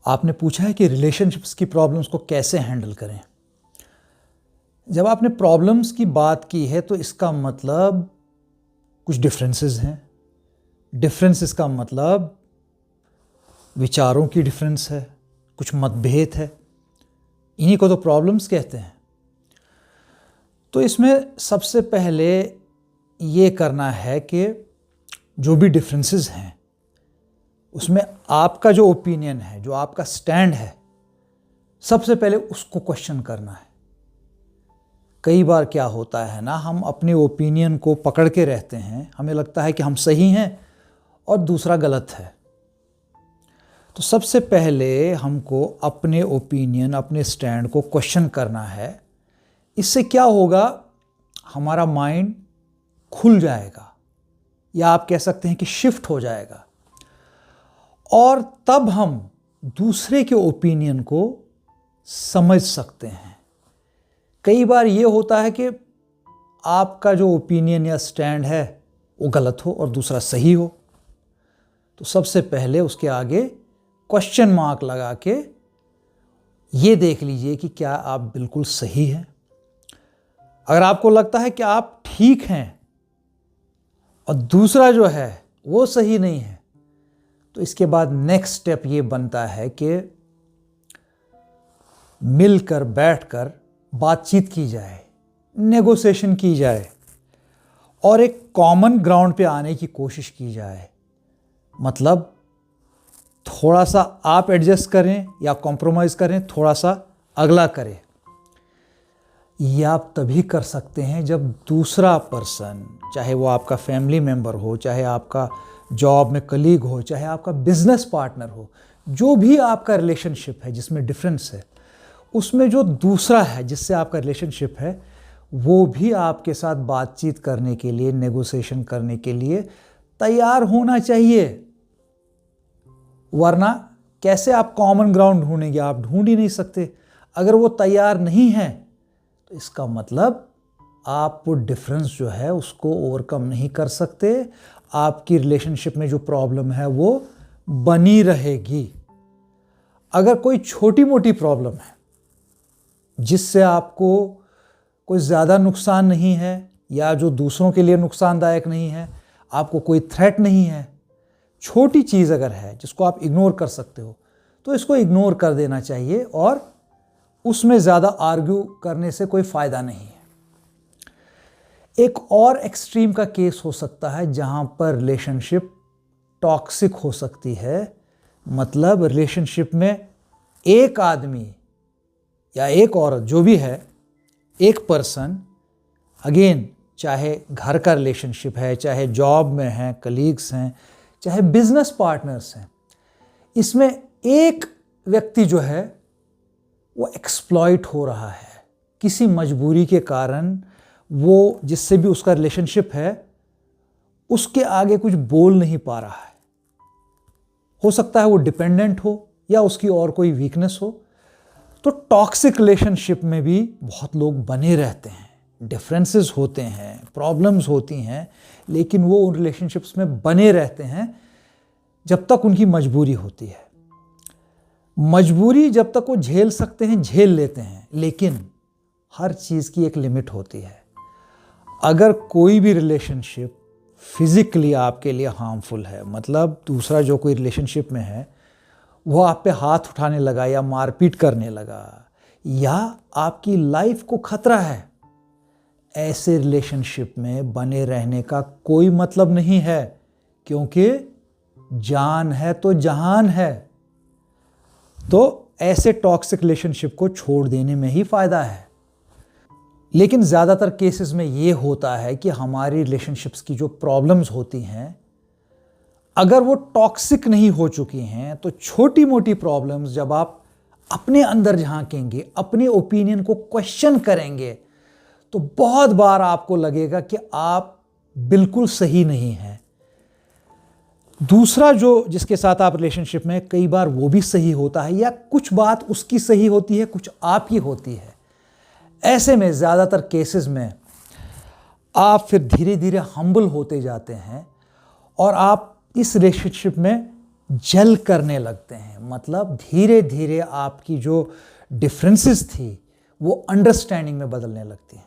आपने पूछा है कि रिलेशनशिप्स की प्रॉब्लम्स को कैसे हैंडल करें। जब आपने प्रॉब्लम्स की बात की है तो इसका मतलब कुछ डिफरेंसेस हैं। डिफरेंसेस का मतलब विचारों की डिफरेंस है, कुछ मतभेद है, इन्हीं को तो प्रॉब्लम्स कहते हैं। तो इसमें सबसे पहले ये करना है कि जो भी डिफरेंसेस हैं उसमें आपका जो ओपिनियन है, जो आपका स्टैंड है, सबसे पहले उसको क्वेश्चन करना है। कई बार क्या होता है ना, हम अपने ओपिनियन को पकड़ के रहते हैं, हमें लगता है कि हम सही हैं और दूसरा गलत है। तो सबसे पहले हमको अपने ओपिनियन, अपने स्टैंड को क्वेश्चन करना है। इससे क्या होगा, हमारा माइंड खुल जाएगा, या आप कह सकते हैं कि शिफ्ट हो जाएगा, और तब हम दूसरे के ओपिनियन को समझ सकते हैं। कई बार ये होता है कि आपका जो ओपिनियन या स्टैंड है वो गलत हो और दूसरा सही हो, तो सबसे पहले उसके आगे क्वेश्चन मार्क लगा के ये देख लीजिए कि क्या आप बिल्कुल सही हैं। अगर आपको लगता है कि आप ठीक हैं और दूसरा जो है वो सही नहीं है, तो इसके बाद नेक्स्ट स्टेप ये बनता है कि मिलकर बैठकर बातचीत की जाए, नेगोशिएशन की जाए और एक कॉमन ग्राउंड पे आने की कोशिश की जाए। मतलब थोड़ा सा आप एडजस्ट करें या कॉम्प्रोमाइज़ करें, थोड़ा सा अगला करे। यह आप तभी कर सकते हैं जब दूसरा पर्सन, चाहे वो आपका फैमिली मेम्बर हो, चाहे आपका जॉब में कलीग हो, चाहे आपका बिजनेस पार्टनर हो, जो भी आपका रिलेशनशिप है जिसमें डिफरेंस है, उसमें जो दूसरा है जिससे आपका रिलेशनशिप है, वो भी आपके साथ बातचीत करने के लिए, नेगोशिएशन करने के लिए तैयार होना चाहिए। वरना कैसे आप कॉमन ग्राउंड ढूंढेंगे? आप ढूंढ ही नहीं सकते। अगर वो तैयार नहीं है तो इसका मतलब आप वो डिफरेंस जो है उसको ओवरकम नहीं कर सकते। आपकी रिलेशनशिप में जो प्रॉब्लम है वो बनी रहेगी। अगर कोई छोटी मोटी प्रॉब्लम है जिससे आपको कोई ज़्यादा नुकसान नहीं है या जो दूसरों के लिए नुकसानदायक नहीं है, आपको कोई थ्रेट नहीं है, छोटी चीज़ अगर है जिसको आप इग्नोर कर सकते हो, तो इसको इग्नोर कर देना चाहिए और उसमें ज़्यादा आर्ग्यू करने से कोई फ़ायदा नहीं है। एक और एक्सट्रीम का केस हो सकता है जहाँ पर रिलेशनशिप टॉक्सिक हो सकती है। मतलब रिलेशनशिप में एक आदमी या एक औरत, जो भी है, एक पर्सन, अगेन चाहे घर का रिलेशनशिप है, चाहे जॉब में है, कलीग्स हैं, चाहे बिजनेस पार्टनर्स हैं, इसमें एक व्यक्ति जो है वो एक्सप्लॉइट हो रहा है किसी मजबूरी के कारण। वो जिससे भी उसका रिलेशनशिप है उसके आगे कुछ बोल नहीं पा रहा है। हो सकता है वो डिपेंडेंट हो या उसकी और कोई वीकनेस हो। तो टॉक्सिक रिलेशनशिप में भी बहुत लोग बने रहते हैं। डिफरेंसेस होते हैं, प्रॉब्लम्स होती हैं, लेकिन वो उन रिलेशनशिप्स में बने रहते हैं जब तक उनकी मजबूरी होती है। मजबूरी जब तक वो झेल सकते हैं झेल लेते हैं, लेकिन हर चीज़ की एक लिमिट होती है। अगर कोई भी रिलेशनशिप फिज़िकली आपके लिए हार्मफुल है, मतलब दूसरा जो कोई रिलेशनशिप में है वो आप पे हाथ उठाने लगा या मारपीट करने लगा या आपकी लाइफ को खतरा है, ऐसे रिलेशनशिप में बने रहने का कोई मतलब नहीं है, क्योंकि जान है तो जहान है। तो ऐसे टॉक्सिक रिलेशनशिप को छोड़ देने में ही फ़ायदा है। लेकिन ज़्यादातर केसेस में ये होता है कि हमारी रिलेशनशिप्स की जो प्रॉब्लम्स होती हैं, अगर वो टॉक्सिक नहीं हो चुकी हैं, तो छोटी मोटी प्रॉब्लम्स जब आप अपने अंदर झांकेंगे, अपने ओपिनियन को क्वेश्चन करेंगे, तो बहुत बार आपको लगेगा कि आप बिल्कुल सही नहीं हैं। दूसरा जो जिसके साथ आप रिलेशनशिप में, कई बार वो भी सही होता है, या कुछ बात उसकी सही होती है, कुछ आपकी होती है। ऐसे में ज़्यादातर केसेस में आप फिर धीरे धीरे हम्बल होते जाते हैं और आप इस रिलेशनशिप में जल करने लगते हैं, मतलब धीरे धीरे आपकी जो डिफरेंसेस थी वो अंडरस्टैंडिंग में बदलने लगती हैं।